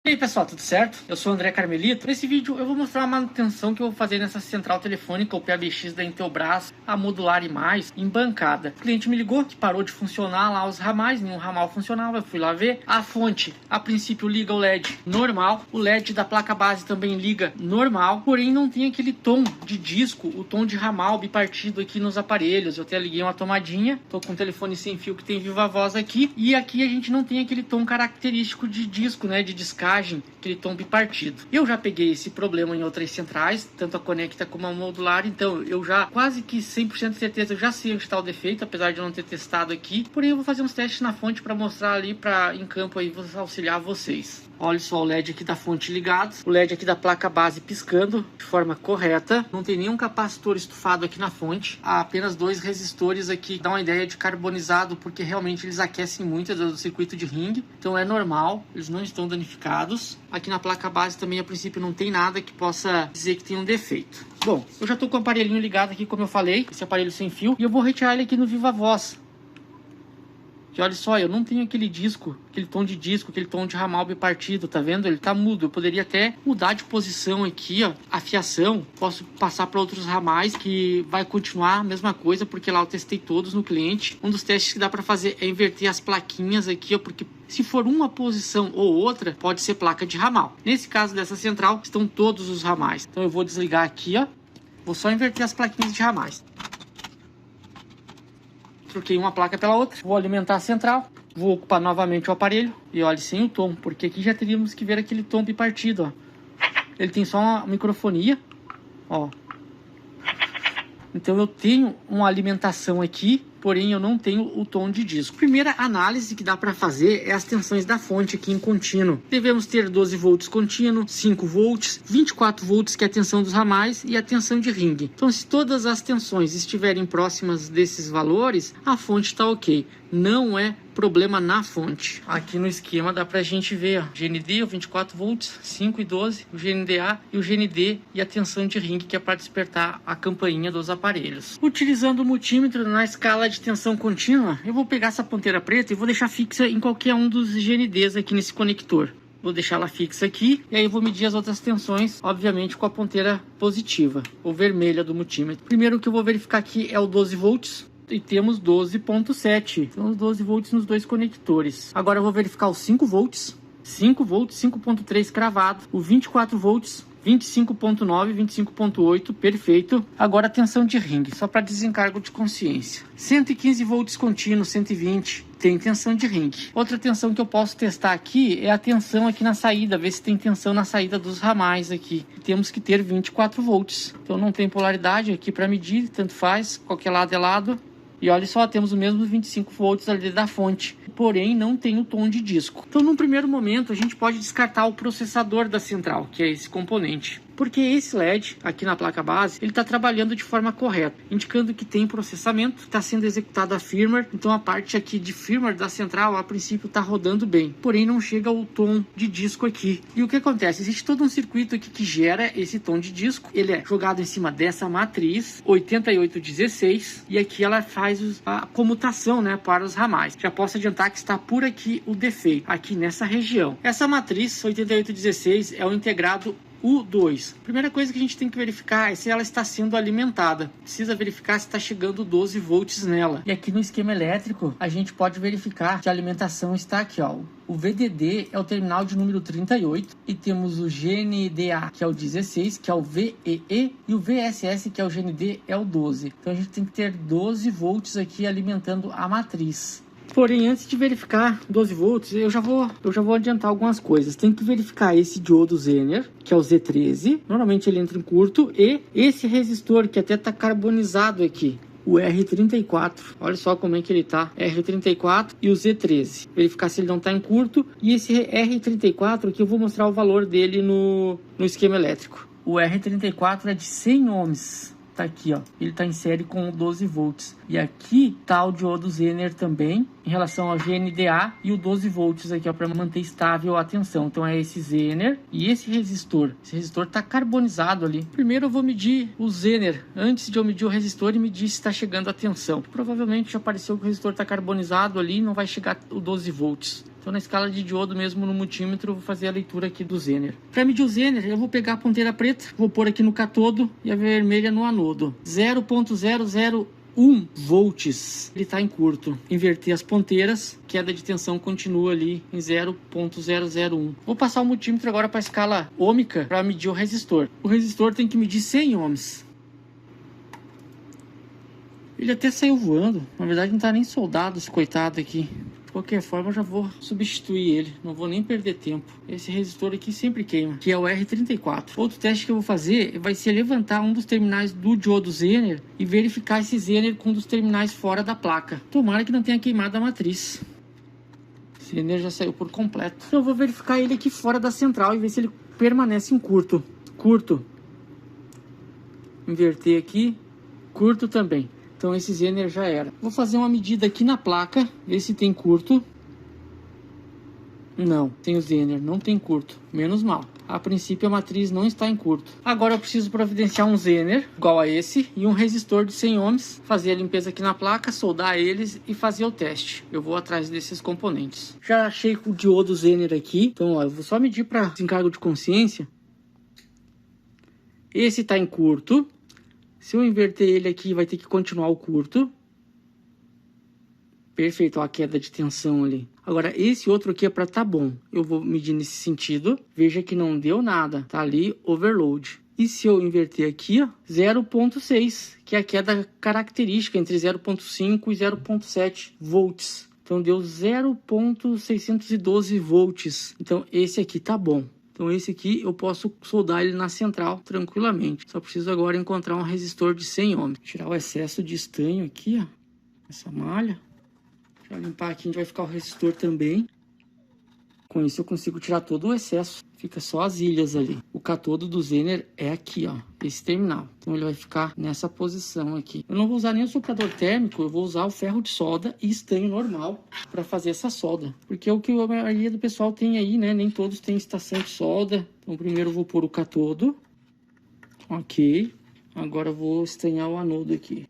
E aí pessoal, tudo certo? Eu sou o André Carmelito. Nesse vídeo eu vou mostrar uma manutenção que eu vou fazer nessa central telefônica, o PABX da Intelbras, a Modular e Mais, em bancada. O cliente me ligou que parou de funcionar lá os ramais, nenhum ramal funcionava, eu fui lá ver. A fonte, a princípio liga o LED normal, o LED da placa base também liga normal, porém não tem aquele tom de disco, o tom de ramal bipartido aqui nos aparelhos. Eu até liguei uma tomadinha, tô com um telefone sem fio que tem viva voz aqui, e aqui a gente não tem aquele tom característico de disco, né, de descagem, aquele tom bipartido. Eu já peguei esse problema em outras centrais, tanto a Conecta como a Modular, então eu já quase que 100% de certeza eu já sei onde está o defeito, apesar de eu não ter testado aqui. Porém eu vou fazer uns testes na fonte para mostrar ali em campo aí, vou auxiliar vocês. Olha só o LED aqui da fonte ligado, o LED aqui da placa base piscando de forma correta, não tem nenhum capacitor estufado aqui na fonte, há apenas dois resistores aqui, dá uma ideia de carbonizado, porque realmente eles aquecem muito do circuito de ring, então é normal, eles não estão danificados. Aqui na placa base também a princípio não tem nada que possa dizer que tem um defeito. Bom, eu já estou com o aparelhinho ligado aqui, como eu falei, esse aparelho sem fio, e eu vou retirar ele aqui no Viva Voz. E olha só, eu não tenho aquele disco, aquele tom de disco, aquele tom de ramal bipartido, tá vendo? Ele tá mudo. Eu poderia até mudar de posição aqui, ó, a fiação. Posso passar para outros ramais que vai continuar a mesma coisa, porque lá eu testei todos no cliente. Um dos testes que dá para fazer é inverter as plaquinhas aqui, ó, porque se for uma posição ou outra, pode ser placa de ramal. Nesse caso dessa central, estão todos os ramais. Então eu vou desligar aqui, ó. Vou só inverter as plaquinhas de ramais. Troquei uma placa pela outra, vou alimentar a central, vou ocupar novamente o aparelho e olhe sem o tom, porque aqui já teríamos que ver aquele tom bipartido, ó. Ele tem só uma microfonia, ó. Então eu tenho uma alimentação aqui, porém eu não tenho o tom de disco. Primeira análise que dá para fazer é as tensões da fonte aqui em contínuo. Devemos ter 12 volts contínuo, 5 volts, 24 volts que é a tensão dos ramais e a tensão de ring. Então se todas as tensões estiverem próximas desses valores, a fonte está ok. Não é problema na fonte. Aqui no esquema dá pra gente ver, ó, GND, o 24 volts, 5 e 12, o GNDA e o GND e a tensão de ring, que é para despertar a campainha dos aparelhos. Utilizando o multímetro na escala de tensão contínua, eu vou pegar essa ponteira preta e vou deixar fixa em qualquer um dos GNDs aqui nesse conector. Vou deixar ela fixa aqui e aí eu vou medir as outras tensões, obviamente com a ponteira positiva, ou vermelha do multímetro. Primeiro que eu vou verificar aqui é o 12 volts. E temos 12.7, são os 12 volts nos dois conectores. Agora eu vou verificar os 5 volts, 5 volts, 5.3 cravado, o 24 volts, 25.9, 25.8, perfeito. Agora a tensão de ring, só para desencargo de consciência. 115 volts contínuo, 120, tem tensão de ring. Outra tensão que eu posso testar aqui é a tensão aqui na saída, ver se tem tensão na saída dos ramais aqui. Temos que ter 24 volts. Então não tem polaridade aqui para medir, tanto faz, qualquer lado é lado. E olha só, temos o mesmo 25 volts ali da fonte, porém não tem o tom de disco. Então, num primeiro momento, a gente pode descartar o processador da central, que é esse componente. Porque esse LED, aqui na placa base, ele está trabalhando de forma correta, indicando que tem processamento, está sendo executado a firmware, então a parte aqui de firmware da central, a princípio, está rodando bem, porém não chega ao tom de disco aqui. E o que acontece? Existe todo um circuito aqui que gera esse tom de disco, ele é jogado em cima dessa matriz 8816, e aqui ela faz a comutação, né, para os ramais. Já posso adiantar que está por aqui o defeito, aqui nessa região. Essa matriz 8816 é o integrado U2. Primeira coisa que a gente tem que verificar é se ela está sendo alimentada. Precisa verificar se está chegando 12 volts nela. E aqui no esquema elétrico, a gente pode verificar que a alimentação está aqui, ó. O VDD é o terminal de número 38 e temos o GNDA, que é o 16, que é o VEE, e o VSS, que é o GND, é o 12. Então a gente tem que ter 12 volts aqui alimentando a matriz. Porém, antes de verificar 12 volts, eu já vou adiantar algumas coisas. Tem que verificar esse diodo Zener, que é o Z13. Normalmente ele entra em curto. E esse resistor, que até está carbonizado aqui, o R34. Olha só como é que ele tá. R34 e o Z13. Verificar se ele não tá em curto. E esse R34 aqui eu vou mostrar o valor dele no esquema elétrico. O R34 é de 100 ohms. Tá aqui, ó. Ele tá em série com 12 volts. E aqui tá o diodo Zener também, em relação ao GNDA, e o 12 volts aqui, ó, para manter estável a tensão. Então é esse Zener e esse resistor. Esse resistor tá carbonizado ali. Primeiro eu vou medir o Zener, antes de eu medir o resistor e medir se está chegando a tensão. Provavelmente já apareceu que o resistor tá carbonizado ali, não vai chegar o 12 volts. Então na escala de diodo mesmo no multímetro eu vou fazer a leitura aqui do Zener. Para medir o Zener eu vou pegar a ponteira preta, vou pôr aqui no cátodo e a vermelha no anodo. 0.001 volts, ele está em curto. Inverter as ponteiras, queda de tensão continua ali em 0.001. Vou passar o multímetro agora para a escala ômica para medir o resistor. O resistor tem que medir 100 ohms. Ele até saiu voando, na verdade não está nem soldado esse coitado aqui. De qualquer forma eu já vou substituir ele, não vou nem perder tempo. Esse resistor aqui sempre queima, que é o R34. Outro teste que eu vou fazer vai ser levantar um dos terminais do diodo Zener e verificar esse Zener com um dos terminais fora da placa. Tomara que não tenha queimado a matriz. O Zener já saiu por completo. Então eu vou verificar ele aqui fora da central e ver se ele permanece em curto. Curto. Inverter aqui. Curto também. Então esse Zener já era. Vou fazer uma medida aqui na placa, ver se tem curto. Não, tem o Zener, não tem curto. Menos mal. A princípio a matriz não está em curto. Agora eu preciso providenciar um Zener igual a esse e um resistor de 100 ohms. Fazer a limpeza aqui na placa, soldar eles e fazer o teste. Eu vou atrás desses componentes. Já achei o diodo Zener aqui. Então ó, eu vou só medir para desencargo de consciência. Esse está em curto. Se eu inverter ele aqui, vai ter que continuar o curto. Perfeito, ó, a queda de tensão ali. Agora, esse outro aqui é para tá bom. Eu vou medir nesse sentido. Veja que não deu nada. Tá ali, overload. E se eu inverter aqui, ó, 0.6, que é a queda característica entre 0.5 e 0.7 volts. Então, deu 0.612 volts. Então, esse aqui tá bom. Então esse aqui eu posso soldar ele na central tranquilamente. Só preciso agora encontrar um resistor de 100 ohms. Tirar o excesso de estanho aqui, ó. Essa malha. Já limpar aqui onde vai ficar o resistor também. Com isso eu consigo tirar todo o excesso. Fica só as ilhas ali. O cátodo do Zener é aqui, ó. Esse terminal. Então ele vai ficar nessa posição aqui. Eu não vou usar nem o soprador térmico. Eu vou usar o ferro de solda e estanho normal para fazer essa solda. Porque é o que a maioria do pessoal tem aí, né? Nem todos têm estação de solda. Então primeiro eu vou pôr o cátodo. Ok. Agora eu vou estanhar o anodo aqui.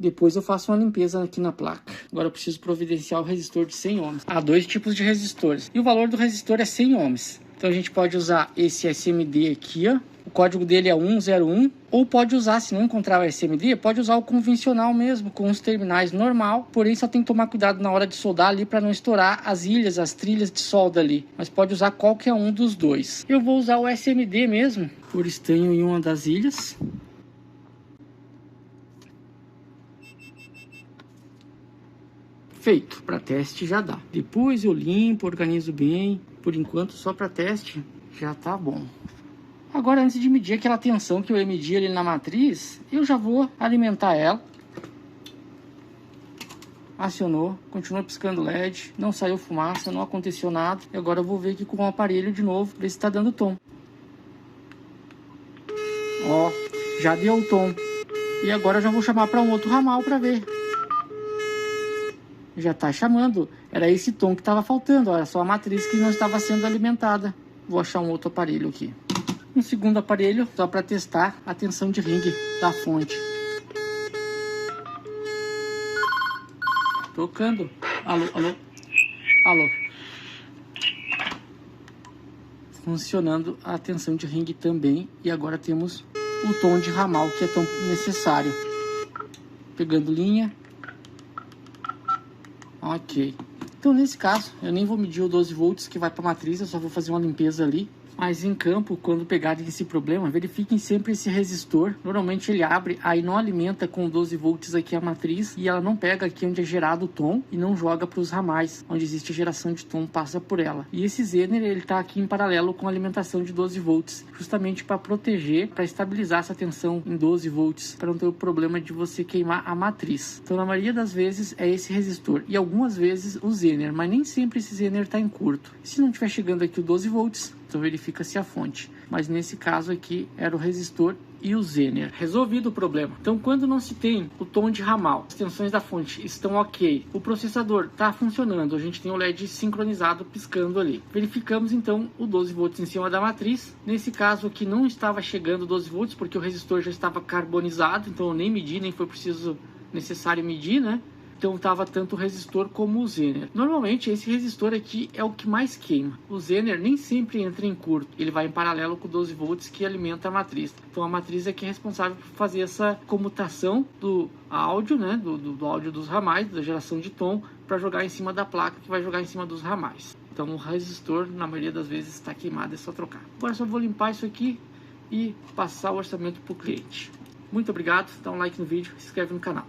Depois eu faço uma limpeza aqui na placa. Agora eu preciso providenciar o resistor de 100 ohms. Há dois tipos de resistores. E o valor do resistor é 100 ohms. Então a gente pode usar esse SMD aqui, ó. O código dele é 101. Ou pode usar, se não encontrar o SMD, pode usar o convencional mesmo, com os terminais normal. Porém, só tem que tomar cuidado na hora de soldar ali para não estourar as ilhas, as trilhas de solda ali. Mas pode usar qualquer um dos dois. Eu vou usar o SMD mesmo, por estanho em uma das ilhas. Feito, para teste já dá. Depois eu limpo, organizo bem. Por enquanto só para teste já tá bom. Agora antes de medir aquela tensão que eu ia medir ali na matriz, eu já vou alimentar ela. Acionou, continua piscando LED, não saiu fumaça, não aconteceu nada. E agora eu vou ver aqui com o aparelho de novo, ver se tá dando tom. Ó, já deu o tom. E agora eu já vou chamar para um outro ramal para ver. Já tá chamando. Era esse tom que estava faltando. Olha só a matriz que não estava sendo alimentada. Vou achar um outro aparelho aqui. Um segundo aparelho só para testar a tensão de ringue da fonte. Tocando. Alô, alô. Alô. Funcionando a tensão de ringue também. E agora temos o tom de ramal que é tão necessário. Pegando linha. Ok. Então nesse caso, eu nem vou medir o 12 volts que vai para a matriz, eu só vou fazer uma limpeza ali. Mas em campo, quando pegarem esse problema, verifiquem sempre esse resistor. Normalmente ele abre, aí não alimenta com 12 volts aqui a matriz e ela não pega aqui onde é gerado o tom e não joga para os ramais, onde existe a geração de tom, passa por ela. E esse Zener, ele está aqui em paralelo com a alimentação de 12 volts, justamente para proteger, para estabilizar essa tensão em 12 volts, para não ter o problema de você queimar a matriz. Então na maioria das vezes é esse resistor e algumas vezes o Zener, mas nem sempre esse Zener está em curto. E se não estiver chegando aqui o 12 volts, então verifica-se a fonte. Mas nesse caso aqui era o resistor e o Zener. Resolvido o problema. Então quando não se tem o tom de ramal, as tensões da fonte estão ok, o processador está funcionando, a gente tem o LED sincronizado piscando ali. Verificamos então o 12 volts em cima da matriz. Nesse caso aqui não estava chegando 12 volts porque o resistor já estava carbonizado, então eu nem medi, nem foi necessário medir, né? então tava tanto o resistor como o Zener. Normalmente esse resistor aqui é o que mais queima. O Zener nem sempre entra em curto, ele vai em paralelo com 12 volts que alimenta a matriz. Então a matriz é que é responsável por fazer essa comutação do áudio, né, do áudio dos ramais, da geração de tom, para jogar em cima da placa que vai jogar em cima dos ramais. Então o resistor na maioria das vezes está queimado, é só trocar. Agora só vou limpar isso aqui e passar o orçamento para o cliente. Muito obrigado, dá um like no vídeo, se inscreve no canal.